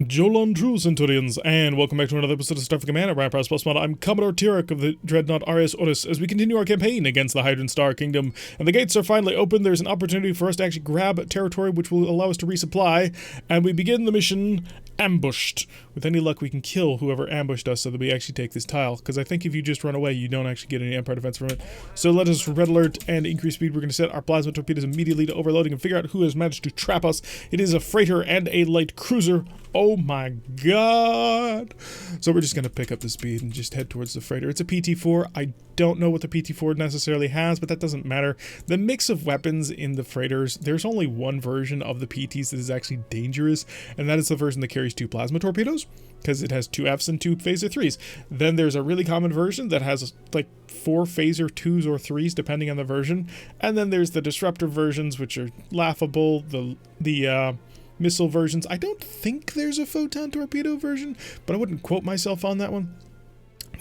Jolan Tru Centurions, and welcome back to another episode of Starfleet Command at Orion Pirates Mod. I'm Commodore Tyrek of the Dreadnought Arius Otis as we continue our campaign against the Hydran Star Kingdom. And the gates are finally open. There's an opportunity for us to actually grab territory which will allow us to resupply, and we begin the mission ambushed. With any luck, we can kill whoever ambushed us so that we actually take this tile, because I think if you just run away, you don't actually get any Empire defense from it. So let us red alert and increase speed. We're going to set our plasma torpedoes immediately to overloading and figure out who has managed to trap us. It is a freighter and a light cruiser. Oh my god. So we're just going to pick up the speed and just head towards the freighter. It's a PT-4. I don't know what the PT-4 necessarily has, but that doesn't matter. The mix of weapons in the freighters, there's only one version of the PTs that is actually dangerous, and that is the version that carries 2 plasma torpedoes, because it has 2 Fs and 2 phaser 3s. Then there's a really common version that has like 4 phaser 2s or 3s depending on the version. And then there's the disruptor versions, which are laughable. The missile versions. I don't think there's a photon torpedo version, but I wouldn't quote myself on that one.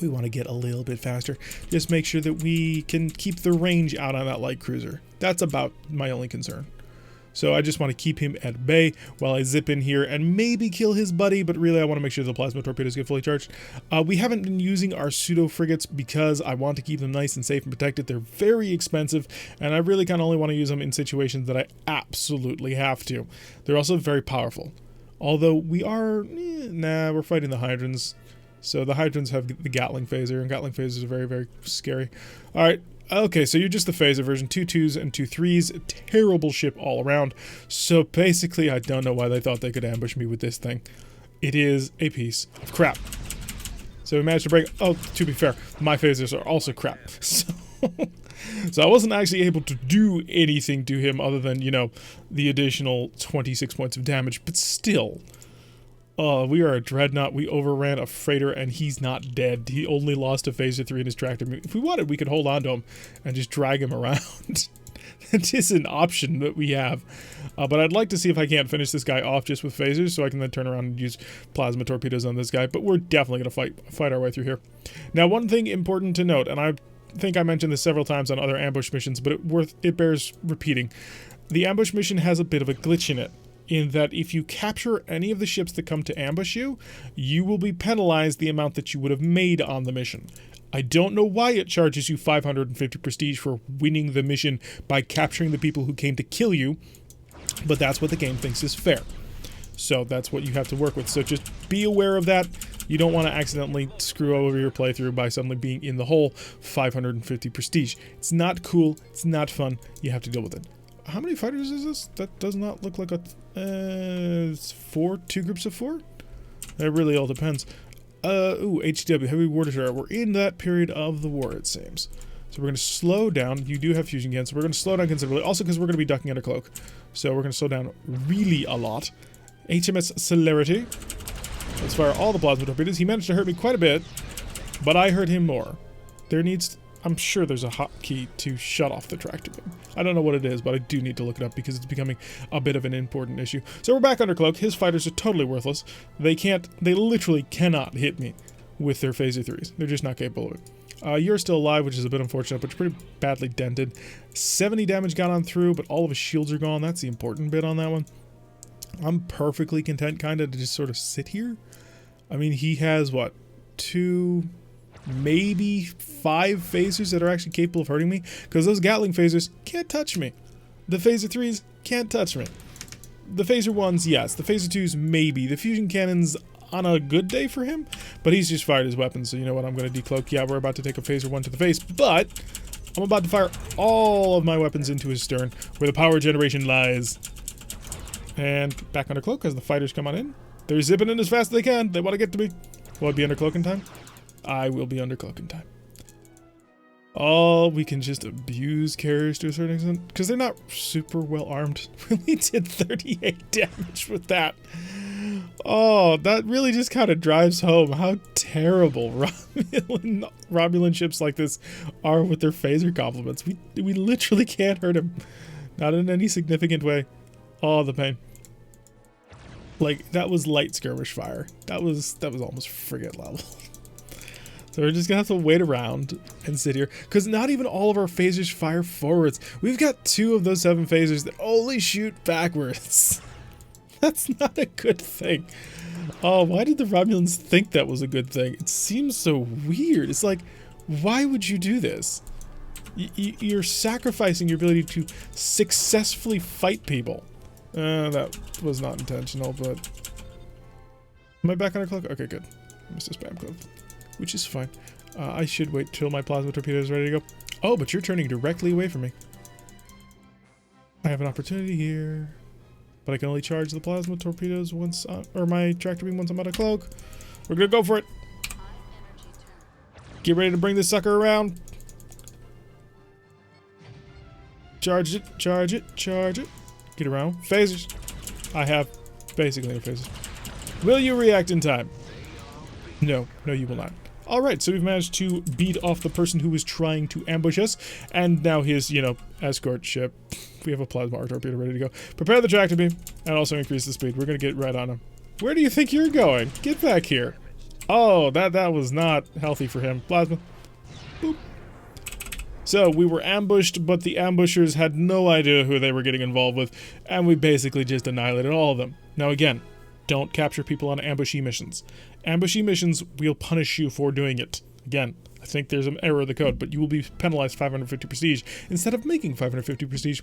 We want to get a little bit faster. Just make sure that we can keep the range out on that light cruiser. That's about my only concern. So I just want to keep him at bay while I zip in here and maybe kill his buddy, but really I want to make sure the plasma torpedoes get fully charged. We haven't been using our pseudo frigates because I want to keep them nice and safe and protected. They're very expensive, and I really kind of only want to use them in situations that I absolutely have to. They're also very powerful. Although we are, we're fighting the Hydrans. So the Hydrans have the Gatling phaser, and Gatling phasers are very, very scary. All right. Okay, so you're just the phaser version, 2 2s and 2 3s, terrible ship all around. So basically, I don't know why they thought they could ambush me with this thing. It is a piece of crap. So we managed to break, oh, to be fair, my phasers are also crap. So I wasn't actually able to do anything to him other than, you know, the additional 26 points of damage, but still. We are a dreadnought. We overran a freighter, and he's not dead. He only lost a phaser 3 in his tractor. If we wanted, we could hold on to him and just drag him around. It is an option that we have. But I'd like to see if I can't finish this guy off just with phasers, so I can then turn around and use plasma torpedoes on this guy. But we're definitely going to fight our way through here. Now, one thing important to note, and I think I mentioned this several times on other ambush missions, but it bears repeating. The ambush mission has a bit of a glitch in it, in that if you capture any of the ships that come to ambush you, you will be penalized the amount that you would have made on the mission. I don't know why it charges you 550 prestige for winning the mission by capturing the people who came to kill you, but that's what the game thinks is fair. So that's what you have to work with. So just be aware of that. You don't want to accidentally screw over your playthrough by suddenly being in the hole 550 prestige. It's not cool. It's not fun. You have to deal with it. How many fighters is this? That does not look like a... it's 4? 2 groups of 4? That really all depends. HW, heavy war destroyer. We're in that period of the war, it seems. So we're going to slow down. You do have fusion cannons, so we're going to slow down considerably. Also because we're going to be ducking under cloak. So we're going to slow down really a lot. HMS Celerity. Let's fire all the plasma torpedoes. He managed to hurt me quite a bit, but I hurt him more. There needs... I'm sure there's a hotkey to shut off the tractor beam. I don't know what it is, but I do need to look it up because it's becoming a bit of an important issue. So we're back under cloak. His fighters are totally worthless. They literally cannot hit me with their phaser 3s. They're just not capable of it. You're still alive, which is a bit unfortunate, but you're pretty badly dented. 70 damage got on through, but all of his shields are gone. That's the important bit on that one. I'm perfectly content kind of to just sort of sit here. I mean, he has, what, 2... maybe 5 phasers that are actually capable of hurting me, because those Gatling phasers can't touch me. The phaser 3s can't touch me. The phaser 1s, yes. The phaser 2s, maybe. The fusion cannons on a good day for him, but he's just fired his weapons, so you know what, I'm going to decloak. Yeah, we're about to take a phaser 1 to the face, but I'm about to fire all of my weapons into his stern, where the power generation lies. And back under cloak as the fighters come on in. They're zipping in as fast as they can. They want to get to me. Will I be under cloak in time? I will be under cloak in time. Oh, we can just abuse carriers to a certain extent, because they're not super well armed. We did 38 damage with that. Oh, that really just kind of drives home how terrible Romulan ships like this are with their phaser complements. We literally can't hurt him. Not in any significant way. Oh, the pain. Like, that was light skirmish fire. That was almost frigate level. So we're just gonna have to wait around and sit here, because not even all of our phasers fire forwards. We've got 2 of those 7 phasers that only shoot backwards. That's not a good thing. Oh, why did the Romulans think that was a good thing? It seems so weird. It's like, why would you do this? You're sacrificing your ability to successfully fight people. That was not intentional, but... Am I back on our cloak? Okay, good. Mr. Spam Cloak. Which is fine. I should wait till my plasma torpedo is ready to go. Oh, but you're turning directly away from me. I have an opportunity here. But I can only charge the plasma torpedoes once, or my tractor beam once I'm out of cloak. We're gonna go for it. Get ready to bring this sucker around. Charge it, charge it, charge it. Get around. Phasers. I have basically no phasers. Will you react in time? No, no you will not. Alright, so we've managed to beat off the person who was trying to ambush us, and now his, you know, escort ship. We have a plasma arc torpedo ready to go. Prepare the tractor beam, and also increase the speed. We're gonna get right on him. Where do you think you're going? Get back here. Oh, that was not healthy for him. Plasma. Boop. So, we were ambushed, but the ambushers had no idea who they were getting involved with, and we basically just annihilated all of them. Now again, don't capture people on ambushy missions. Ambushy missions, we'll punish you for doing it. Again, I think there's an error of the code, but you will be penalized 550 prestige instead of making 550 prestige.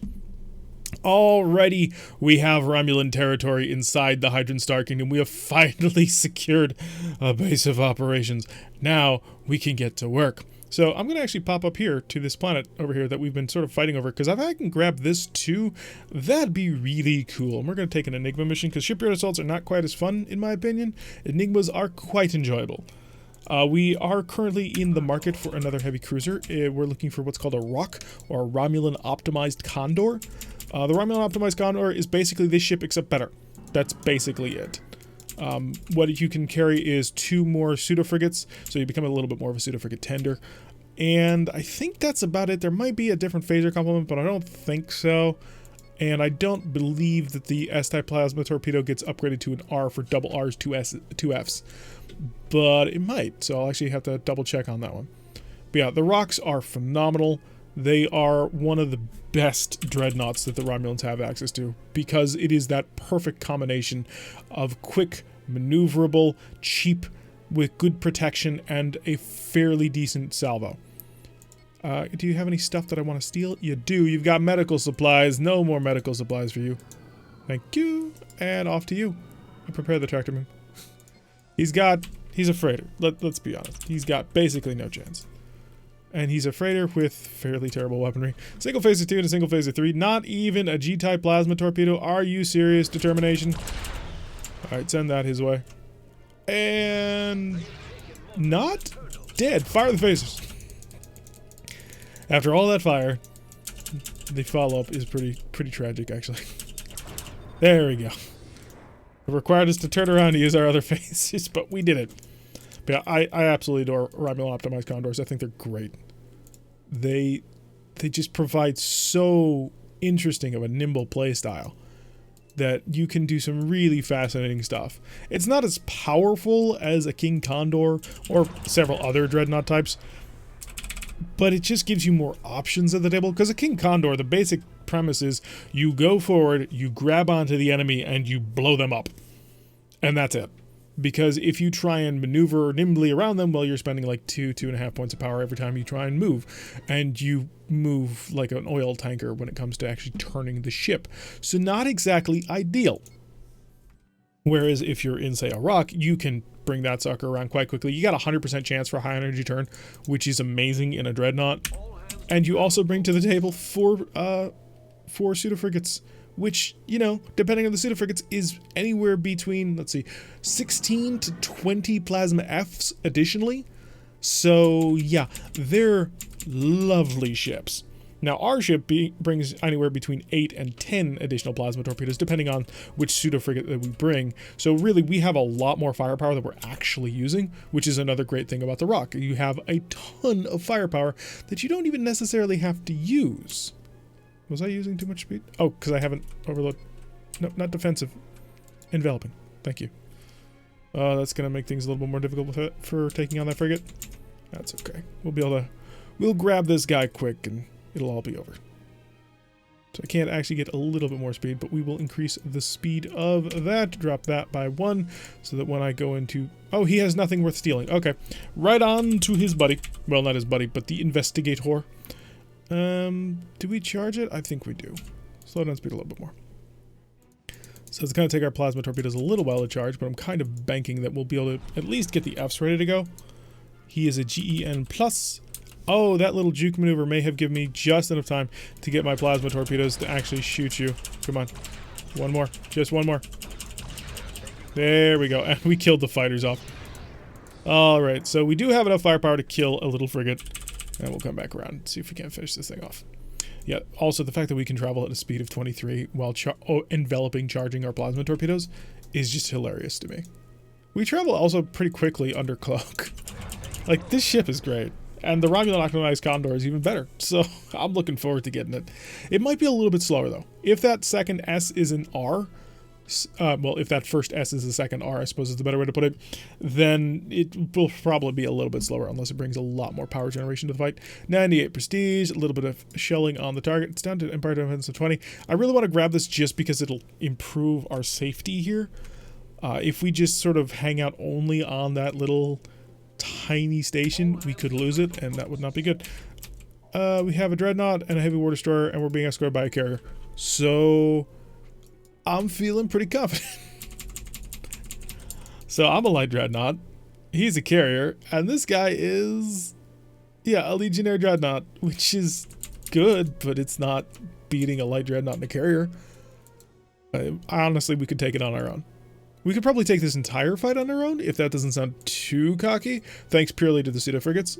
Alrighty, we have Romulan territory inside the Hydron Star Kingdom. We have finally secured a base of operations. Now we can get to work. So I'm going to actually pop up here to this planet over here that we've been sort of fighting over, because if I can grab this too, that'd be really cool. And we're going to take an Enigma mission, because shipyard assaults are not quite as fun, in my opinion. Enigmas are quite enjoyable. We are currently in the market for another heavy cruiser. We're looking for what's called a ROC, or a Romulan Optimized Condor. The Romulan Optimized Condor is basically this ship, except better. That's basically it. What you can carry is 2 more pseudo-frigates, so you become a little bit more of a pseudo-frigate tender. And I think that's about it. There might be a different phaser complement, but I don't think so. And I don't believe that the S-type plasma torpedo gets upgraded to an R for double R's, 2 F's. But it might, so I'll actually have to double check on that one. But yeah, the ROCs are phenomenal. They are one of the best dreadnoughts that the Romulans have access to, because it is that perfect combination of quick, maneuverable, cheap, with good protection, and a fairly decent salvo. Do you have any stuff that I want to steal? You do. You've got medical supplies. No more medical supplies for you. Thank you. And off to you. I prepare the tractor beam. He's a freighter. Let's be honest. He's got basically no chance. And he's a freighter with fairly terrible weaponry. Single phaser 2 and a single phaser 3. Not even a G-type plasma torpedo. Are you serious? Determination. Alright, send that his way. And... not dead. Fire the phasers. After all that fire, the follow-up is pretty tragic, actually. There we go. It required us to turn around to use our other phasers, but we did it. But yeah, I absolutely adore Romulan Optimized Condors. I think they're great. They just provide so interesting of a nimble playstyle that you can do some really fascinating stuff. It's not as powerful as a King Condor or several other dreadnought types, but it just gives you more options at the table. Because a King Condor, the basic premise is you go forward, you grab onto the enemy, and you blow them up. And that's it. Because if you try and maneuver nimbly around them, well, you're spending like 2.5 points of power every time you try and move. And you move like an oil tanker when it comes to actually turning the ship. So not exactly ideal. Whereas if you're in, say, a ROC, you can bring that sucker around quite quickly. You got a 100% chance for a high energy turn, which is amazing in a dreadnought. And you also bring to the table 4 pseudo-frigates, which, you know, depending on the pseudo-frigates, is anywhere between, let's see, 16 to 20 plasma Fs additionally. So, yeah, they're lovely ships. Now, our ship brings anywhere between 8 and 10 additional plasma torpedoes, depending on which pseudo-frigate that we bring. So, really, we have a lot more firepower that we're actually using, which is another great thing about the ROC. You have a ton of firepower that you don't even necessarily have to use. Was I using too much speed? Oh, because I haven't overlooked. No, not defensive. Enveloping. Thank you. That's going to make things a little bit more difficult with it for taking on that frigate. That's okay. We'll be able to... We'll grab this guy quick and it'll all be over. So I can't actually get a little bit more speed, but we will increase the speed of that. Drop that by 1 so that when I go into... Oh, he has nothing worth stealing. Okay. Right on to his buddy. Well, not his buddy, but the investigator. Do we charge it? I think we do. Slow down speed a little bit more. So it's going to take our plasma torpedoes a little while to charge, but I'm kind of banking that we'll be able to at least get the Fs ready to go. He is a GEN+. Oh, that little juke maneuver may have given me just enough time to get my plasma torpedoes to actually shoot you. Come on. One more. Just one more. There we go. And we killed the fighters off. Alright, so we do have enough firepower to kill a little frigate. And we'll come back around and see if we can finish this thing off. Yeah, also the fact that we can travel at a speed of 23 while enveloping charging our plasma torpedoes is just hilarious to me. We travel also pretty quickly under cloak. Like, this ship is great. And the Romulan optimized Condor is even better, so I'm looking forward to getting it. It might be a little bit slower, though. If that second S is an R, well, if that first S is the second R, I suppose is the better way to put it, then it will probably be a little bit slower, unless it brings a lot more power generation to the fight. 98 prestige, a little bit of shelling on the target. It's down to Empire defense of 20. I really want to grab this just because it'll improve our safety here. If we just sort of hang out only on that little... tiny station, we could lose it, and that would not be good. We have a dreadnought and a heavy war destroyer, and we're being escorted by a carrier. So, I'm feeling pretty confident. So, I'm a light dreadnought. He's a carrier, and this guy is, yeah, a legionnaire dreadnought, which is good, but it's not beating a light dreadnought and a carrier. Honestly, we could take it on our own. We could probably take this entire fight on our own, if that doesn't sound too cocky, thanks purely to the pseudo-frigates.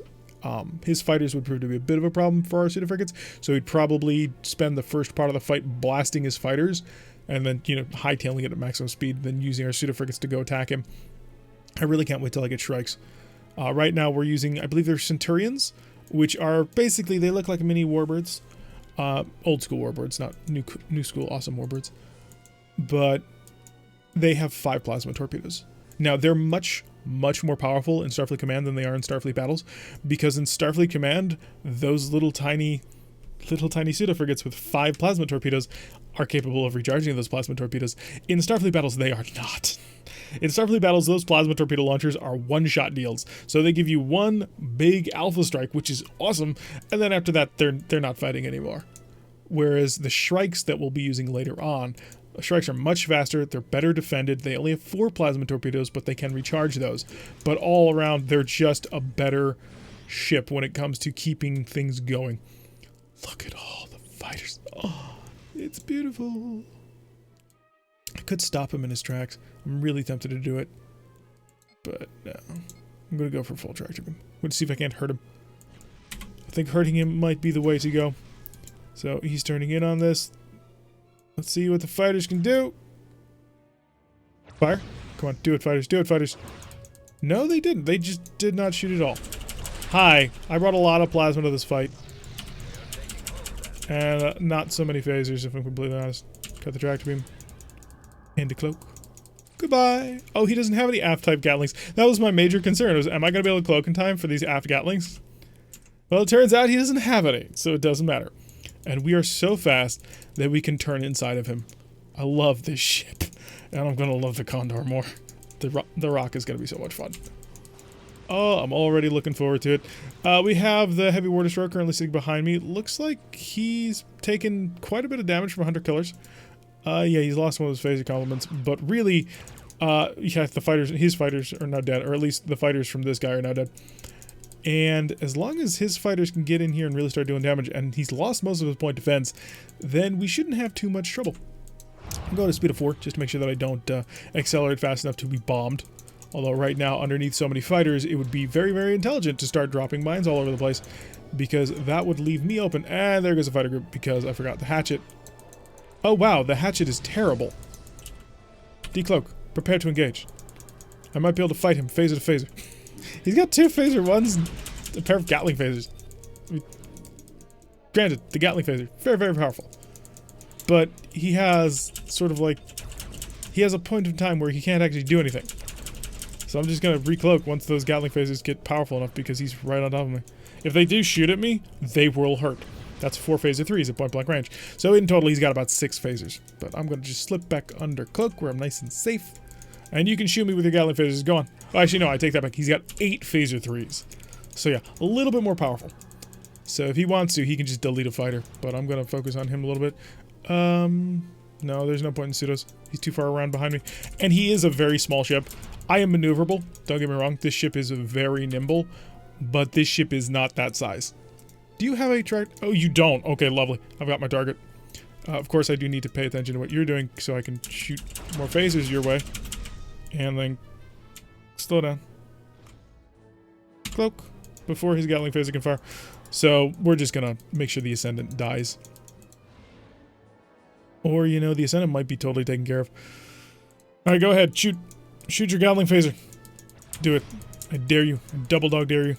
His fighters would prove to be a bit of a problem for our pseudo-frigates, so he'd probably spend the first part of the fight blasting his fighters, and then, you know, hightailing it at maximum speed, then using our pseudo-frigates to go attack him. I really can't wait till I get Shrikes. Right now we're using, I believe they're Centurions, which are basically, they look like mini warbirds. Old school warbirds, not new school awesome warbirds. But... they have 5 plasma torpedoes. Now, they're much more powerful in Starfleet Command than they are in Starfleet Battles, because in Starfleet Command, those little tiny pseudo-frigates with 5 plasma torpedoes are capable of recharging those plasma torpedoes. In Starfleet Battles, they are not. In Starfleet Battles, those plasma torpedo launchers are one-shot deals. So they give you one big alpha strike, which is awesome, and then after that, they're not fighting anymore. Whereas the Shrikes that we'll be using later on, Shrikes are much faster, they're better defended, they only have 4 plasma torpedoes, but they can recharge those. But all around, they're just a better ship when it comes to keeping things going. Look at all the fighters. Oh, it's beautiful. I could stop him in his tracks. I'm really tempted to do it. But no. I'm going to go for full track. I'm going to see if I can't hurt him. I think hurting him might be the way to go. So he's turning in on this. Let's see what the fighters can do. Fire. Come on, do it, fighters. Do it, fighters. No, they didn't. They just did not shoot at all. Hi. I brought a lot of plasma to this fight. And not so many phasers, if I'm completely honest. Cut the tractor beam. And a cloak. Goodbye. Oh, he doesn't have any aft-type Gatlings. That was my major concern. Was, am I going to be able to cloak in time for these aft Gatlings? Well, it turns out he doesn't have any, so it doesn't matter. And we are so fast that we can turn inside of him. I love this ship. And I'm going to love the Condor more. The Rock is going to be so much fun. Oh, I'm already looking forward to it. We have the Heavy War Destroyer currently sitting behind me. Looks like he's taken quite a bit of damage from Hunter Killers. Yeah, he's lost one of his phaser complements. But really, yeah, his fighters are now dead. Or at least the fighters from this guy are now dead. And as long as his fighters can get in here and really start doing damage, and he's lost most of his point defense, then we shouldn't have too much trouble. I'm going to speed of 4, just to make sure that I don't accelerate fast enough to be bombed. Although right now, underneath so many fighters, it would be very, very intelligent to start dropping mines all over the place, because that would leave me open. And there goes the fighter group, because I forgot the hatchet. Oh wow, the hatchet is terrible. Decloak. Prepare to engage. I might be able to fight him, phaser to phaser. He's got 2 phaser ones and a pair of Gatling phasers. I mean, granted, the Gatling phaser, very, very powerful. But he has sort of like, he has a point in time where he can't actually do anything. So I'm just going to recloak once those Gatling phasers get powerful enough, because he's right on top of me. If they do shoot at me, they will hurt. That's 4 phaser 3s at point blank range. So in total, he's got about 6 phasers. But I'm going to just slip back under cloak where I'm nice and safe. And you can shoot me with your Gatling phasers. Go on. Oh, actually, no, I take that back. He's got 8 phaser 3s. So yeah, a little bit more powerful. So if he wants to, he can just delete a fighter. But I'm going to focus on him a little bit. No, there's no point in pseudos. He's too far around behind me. And he is a very small ship. I am maneuverable. Don't get me wrong. This ship is very nimble. But this ship is not that size. Do you have a track? Oh, you don't. Okay, lovely. I've got my target. Of course, I do need to pay attention to what you're doing so I can shoot more phasers your way. And then slow down. Cloak. Before his Gatling phaser can fire. So we're just going to make sure the Ascendant dies. Or, you know, the Ascendant might be totally taken care of. Alright, go ahead. Shoot. Shoot your Gatling phaser. Do it. I dare you. I double dog dare you.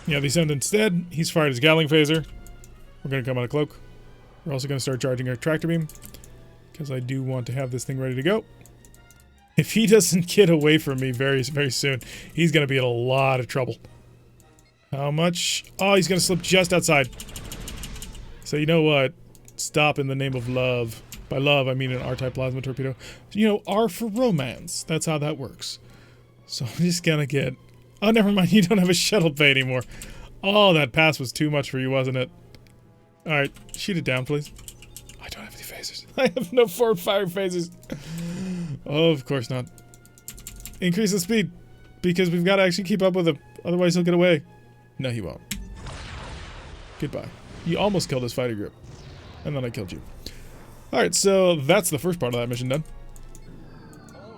Yeah, the Ascendant's dead. He's fired his Gatling phaser. We're going to come out of cloak. We're also going to start charging our tractor beam. Because I do want to have this thing ready to go. If he doesn't get away from me very, very soon, he's going to be in a lot of trouble. How much? Oh, he's going to slip just outside. So you know what? Stop in the name of love. By love, I mean an R-type plasma torpedo. You know, R for romance. That's how that works. So I'm just going to get... Oh, never mind. You don't have a shuttle bay anymore. Oh, that pass was too much for you, wasn't it? Alright, shoot it down, please. I don't have any phasers. I have no forward fire phasers. Oh, of course not. Increase the speed. Because we've got to actually keep up with him. Otherwise, he'll get away. No, he won't. Goodbye. You almost killed his fighter group. And then I killed you. Alright, so that's the first part of that mission done.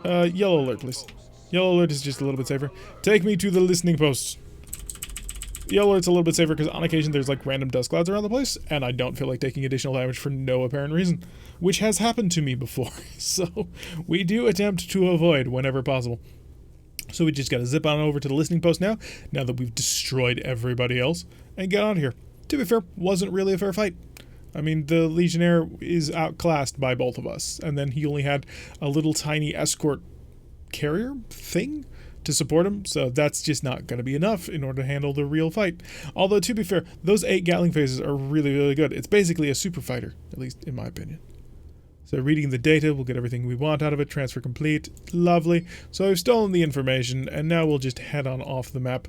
Yellow alert, please. Yellow alert is just a little bit safer. Take me to the listening post. Yellow alert's a little bit safer because on occasion there's like random dust clouds around the place, and I don't feel like taking additional damage for no apparent reason, which has happened to me before. So we do attempt to avoid whenever possible. So we just gotta zip on over to the listening post now that we've destroyed everybody else, and get out of here. To be fair, wasn't really a fair fight. I mean, the Legionnaire is outclassed by both of us, and then he only had a little tiny escort carrier thing to support him, so that's just not going to be enough in order to handle the real fight. Although, to be fair, those 8 Gatling phases are really, really good. It's basically a super fighter, at least in my opinion. So reading the data, we'll get everything we want out of it. Transfer complete. Lovely. So I've stolen the information, and now we'll just head on off the map.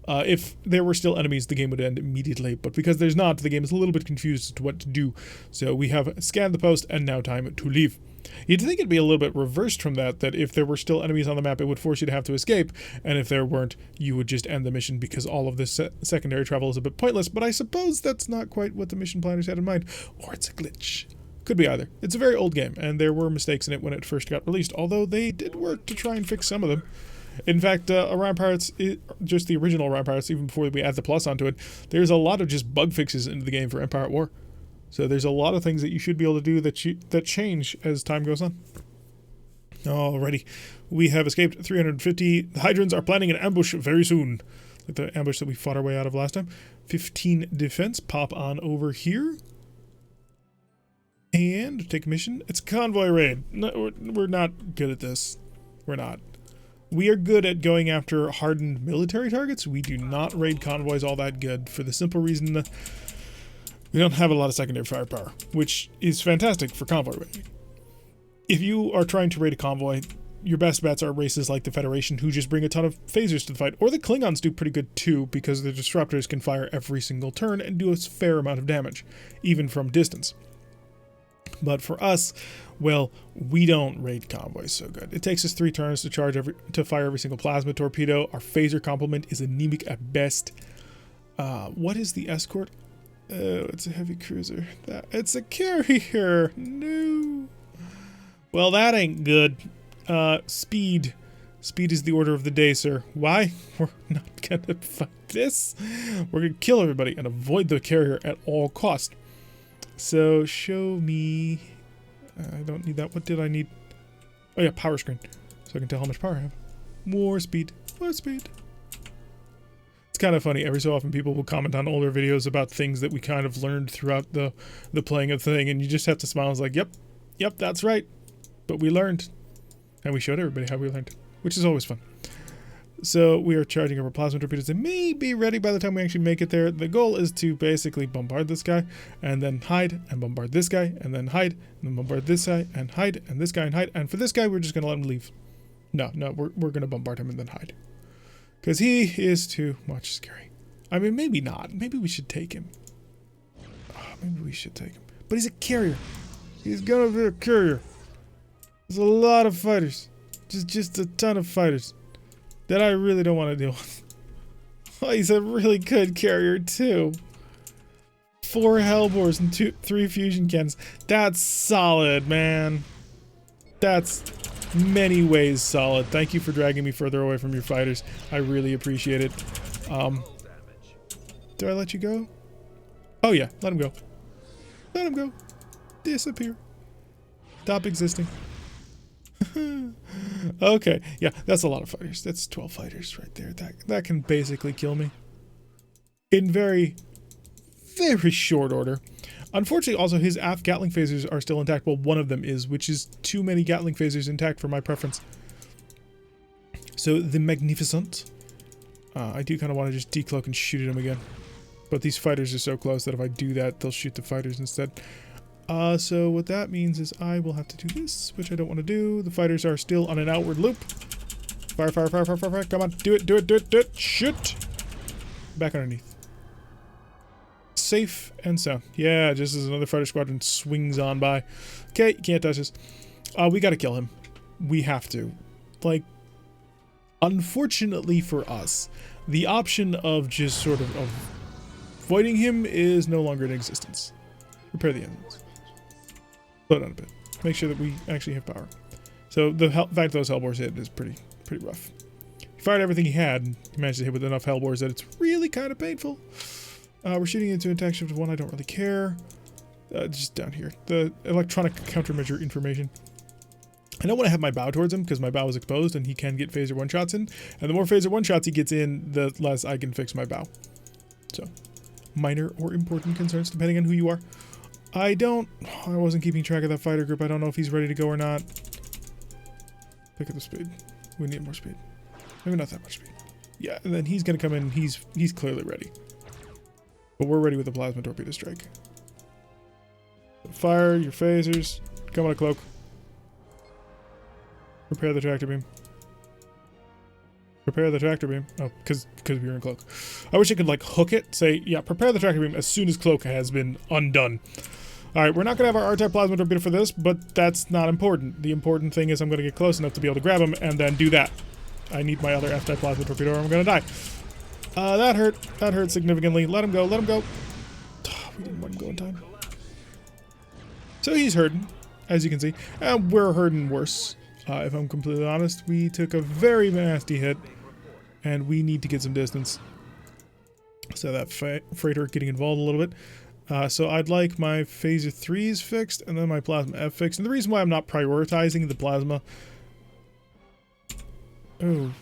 If there were still enemies, the game would end immediately, but because there's not, the game is a little bit confused as to what to do. So we have scanned the post, and now time to leave. You'd think it'd be a little bit reversed from that if there were still enemies on the map, it would force you to have to escape, and if there weren't, you would just end the mission because all of this secondary travel is a bit pointless, but I suppose that's not quite what the mission planners had in mind. Or it's a glitch. Could be either. It's a very old game, and there were mistakes in it when it first got released, although they did work to try and fix some of them. In fact, Orion Pirates, just the original Orion Pirates, even before we add the plus onto it, there's a lot of just bug fixes into the game for Empire at War. So there's a lot of things that you should be able to do that change as time goes on. Alrighty, we have escaped 350. The Hydrons are planning an ambush very soon. Like the ambush that we fought our way out of last time. 15 defense, pop on over here. And take a mission. It's a convoy raid. No, we're not good at this. We're not. We are good at going after hardened military targets. We do not raid convoys all that good for the simple reason that we don't have a lot of secondary firepower, which is fantastic for convoy raiding. If you are trying to raid a convoy, your best bets are races like the Federation, who just bring a ton of phasers to the fight, or the Klingons do pretty good too, because the disruptors can fire every single turn and do a fair amount of damage, even from distance. But for us, well, we don't raid convoys so good. It takes us 3 turns to fire every single plasma torpedo. Our phaser complement is anemic at best. What is the escort? Oh, it's a heavy cruiser. It's a carrier. No. Well, that ain't good. Speed. Speed is the order of the day, sir. Why? We're not gonna fight this. We're gonna kill everybody and avoid the carrier at all costs. So, show me... I don't need that. What did I need? Oh yeah, power screen. So I can tell how much power I have. More speed. More speed. It's kind of funny. Every so often people will comment on older videos about things that we kind of learned throughout the playing of the thing, and you just have to smile. It's like, yep, that's right. But we learned. And we showed everybody how we learned, which is always fun. So we are charging up our plasma torpedoes. They may be ready by the time we actually make it there. The goal is to basically bombard this guy and then hide and bombard this guy and then hide and then bombard this guy and hide and this guy and hide. And for this guy, we're just going to let him leave. No, we're going to bombard him and then hide. Because he is too much scary. I mean, maybe not. Maybe we should take him. Oh, maybe we should take him. But he's a carrier. He's going to be a carrier. There's a lot of fighters. Just a ton of fighters. That I really don't want to deal with. Oh, he's a really good carrier too. 4 Hellbores and 3 fusion cannons. That's solid, man. That's many ways solid. Thank you for dragging me further away from your fighters. I really appreciate it. Did I let you go? Oh yeah, let him go. Let him go. Disappear. Stop existing. Okay, yeah, that's a lot of fighters. That's 12 fighters right there. That can basically kill me in very, very short order. Unfortunately, also, his aft Gatling phasers are still intact. Well, one of them is, which is too many Gatling phasers intact for my preference. So, the Magnificent. I do kind of want to just decloak and shoot at him again. But these fighters are so close that if I do that, they'll shoot the fighters instead. So what that means is I will have to do this, which I don't want to do. The fighters are still on an outward loop. Fire, fire, fire, fire, fire, fire. Come on, do it, do it, do it, do it. Shoot! Back underneath. Safe and sound. Yeah, just as another fighter squadron swings on by. Okay, you can't touch us. We gotta kill him. We have to. Like, unfortunately for us, the option of just sort of avoiding him is no longer in existence. Repair the engines. Slow down a bit. Make sure that we actually have power. So the fact those Hellbores hit is pretty rough. He fired everything he had, and he managed to hit with enough Hellbores that it's really kind of painful. We're shooting into attack shift 1. I don't really care. Just down here. The electronic countermeasure information. I don't want to have my bow towards him because my bow is exposed and he can get phaser one-shots in. And the more phaser one-shots he gets in, the less I can fix my bow. So, minor or important concerns depending on who you are. I wasn't keeping track of that fighter group. I don't know if he's ready to go or not. Pick up the speed. We need more speed. Maybe not that much speed. Yeah, and then he's going to come in. He's clearly ready. But we're ready with the plasma torpedo strike. Fire your phasers. Come on a cloak. Prepare the tractor beam. Prepare the tractor beam. Oh, because we were in cloak. I wish I could like hook it. Say, yeah, prepare the tractor beam as soon as cloak has been undone. Alright, we're not going to have our R-type plasma torpedo for this, but that's not important. The important thing is I'm going to get close enough to be able to grab him and then do that. I need my other F-type plasma torpedo or I'm going to die. That hurt. That hurt significantly. Let him go. Let him go. We didn't let him go in time. So he's hurting, as you can see. And we're hurting worse. If I'm completely honest, we took a very nasty hit, and we need to get some distance. So that freighter getting involved a little bit. So I'd like my phaser 3s fixed, and then my plasma F fixed. And the reason why I'm not prioritizing the plasma... Oh,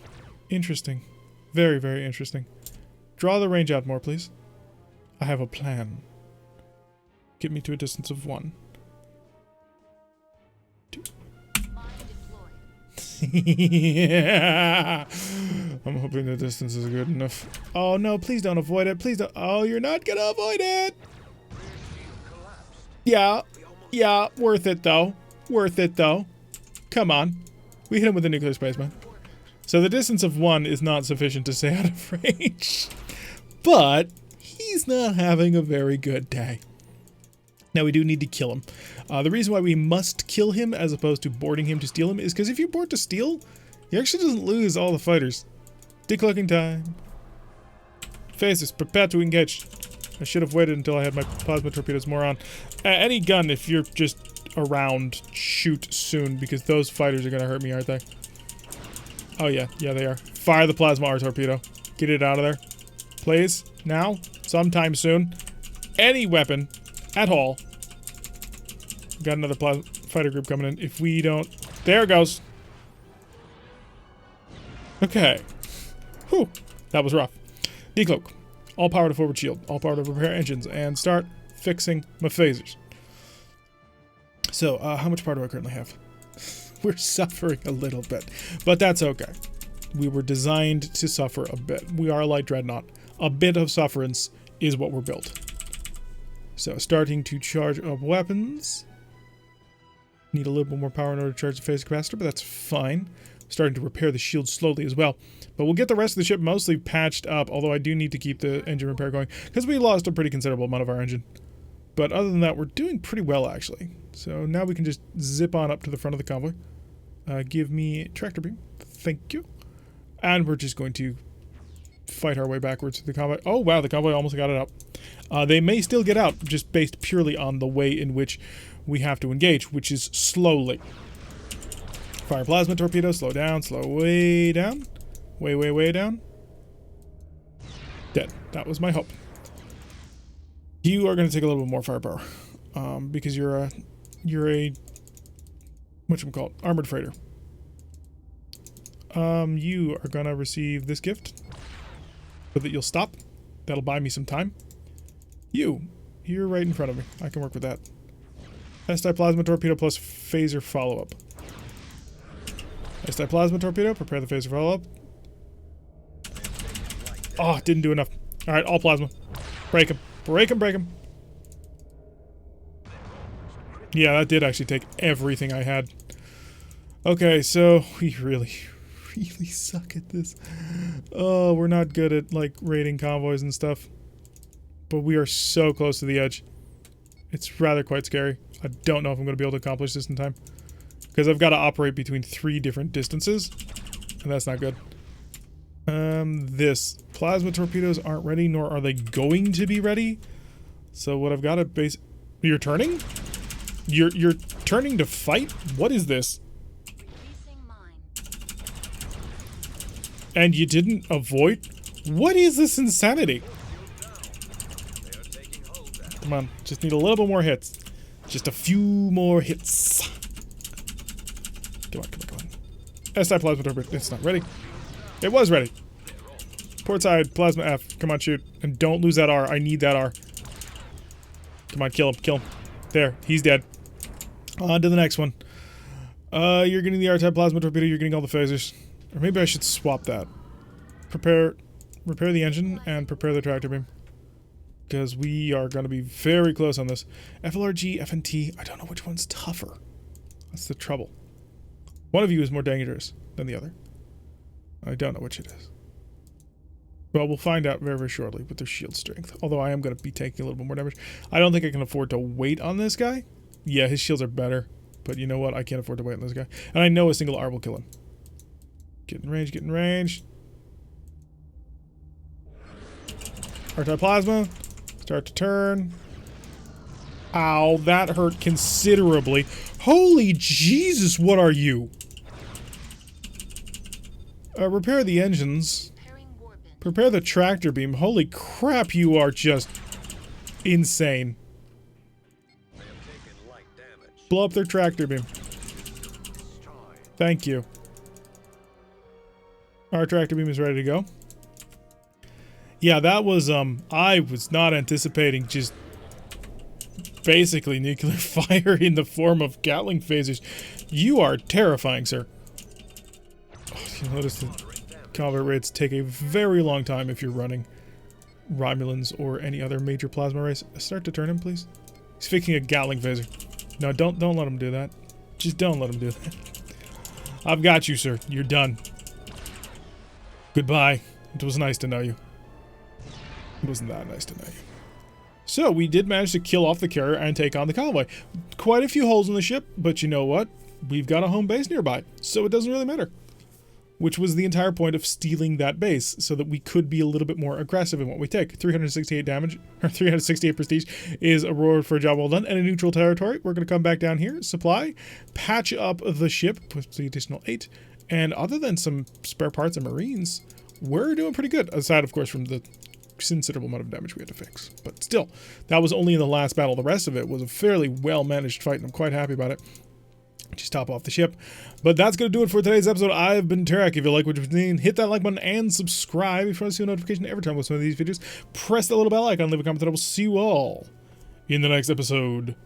interesting. Very, very interesting. Draw the range out more, please. I have a plan. Get me to a distance of 1. Yeah. I'm hoping the distance is good enough. Oh no, please don't avoid it. Please don't. Oh, you're not gonna avoid it. Yeah. Yeah, worth it though. Worth it though. Come on. We hit him with a nuclear spaceman. So the distance of 1 is not sufficient to stay out of range. But he's not having a very good day. Now we do need to kill him. The reason why we must kill him as opposed to boarding him to steal him is because if you board to steal, he actually doesn't lose all the fighters. Decloaking time. Phasers, prepare to engage. I should have waited until I had my plasma torpedoes more on. Any gun, if you're just around, shoot soon because those fighters are going to hurt me, aren't they? Oh yeah, yeah they are. Fire the plasma R torpedo. Get it out of there. Please, now, sometime soon. Any weapon at all. Got another fighter group coming in. If we don't... There it goes. Okay. Whew. That was rough. Decloak. All power to forward shield. All power to repair engines. And start fixing my phasers. So, how much power do I currently have? We're suffering a little bit. But that's okay. We were designed to suffer a bit. We are a light dreadnought. A bit of sufferance is what we're built. So, starting to charge up weapons. Need a little bit more power in order to charge the phaser capacitor, but that's fine. Starting to repair the shield slowly as well. But we'll get the rest of the ship mostly patched up, although I do need to keep the engine repair going, because we lost a pretty considerable amount of our engine. But other than that, we're doing pretty well, actually. So now we can just zip on up to the front of the convoy. Give me tractor beam. Thank you. And we're just going to fight our way backwards to the convoy. Oh, wow, the convoy almost got it up. They may still get out, just based purely on the way in which we have to engage, which is slowly. Fire plasma torpedo, slow down, slow way down. Way, way, way down. Dead. That was my hope. You are going to take a little bit more firepower, because you're a whatchamacallit, armored freighter. You are going to receive this gift, so that you'll stop. That'll buy me some time. You're right in front of me. I can work with that. SI plasma torpedo plus phaser follow-up. SI plasma torpedo, prepare the phaser follow-up. Oh, didn't do enough. Alright, all plasma. Break him. Break him, break him. Yeah, that did actually take everything I had. Okay, so we really suck at this. Oh, we're not good at, like, raiding convoys and stuff. But we are so close to the edge. It's rather quite scary. I don't know if I'm going to be able to accomplish this in time. Because I've got to operate between 3 different distances. And that's not good. This. Plasma torpedoes aren't ready, nor are they going to be ready. So what I've got to base... You're turning? You're turning to fight? What is this? And you didn't avoid? What is this insanity? Come on, just need a little bit more hits. Just a few more hits. Come on, come on, come on. SI plasma torpedo. It's not ready. It was ready. Port side, plasma F. Come on, shoot. And don't lose that R. I need that R. Come on, kill him, kill him. There, he's dead. On to the next one. You're getting the R-type plasma torpedo, you're getting all the phasers. Or maybe I should swap that. Repair the engine and prepare the tractor beam. Because we are going to be very close on this. FLRG, FNT, I don't know which one's tougher. That's the trouble. One of you is more dangerous than the other. I don't know which it is. Well, we'll find out very, very shortly with their shield strength. Although I am going to be taking a little bit more damage. I don't think I can afford to wait on this guy. Yeah, his shields are better. But you know what? I can't afford to wait on this guy. And I know a single R will kill him. Get in range, get in range. R-type plasma. Start to turn. Ow, that hurt considerably. Holy Jesus, what are you? Repair the engines. Prepare the tractor beam. Holy crap, you are just insane. Blow up their tractor beam. Thank you. Our tractor beam is ready to go. Yeah, that was, I was not anticipating just basically nuclear fire in the form of Gatling phasers. You are terrifying, sir. Oh, you'll notice that combat rates take a very long time if you're running Romulans or any other major plasma race. Start to turn him, please. He's fixing a Gatling phaser. No, don't let him do that. Just don't let him do that. I've got you, sir. You're done. Goodbye. It was nice to know you. It wasn't that nice to know you. So, we did manage to kill off the carrier and take on the convoy. Quite a few holes in the ship, but you know what? We've got a home base nearby, so it doesn't really matter. Which was the entire point of stealing that base, so that we could be a little bit more aggressive in what we take. 368 damage, or 368 prestige, is a reward for a job well done. And in neutral territory, we're going to come back down here, supply, patch up the ship with the additional 8, and other than some spare parts and marines, we're doing pretty good, aside, of course, from the considerable amount of damage we had to fix. But still, that was only in the last battle. The rest of it was a fairly well-managed fight, and I'm quite happy about it. Just top off the ship. But that's going to do it for today's episode. I've been Tarek. If you like what you've seen, hit that like button and subscribe if you want to see a notification every time I post one of these videos. Press that little bell icon, leave a comment, and I will see you all in the next episode.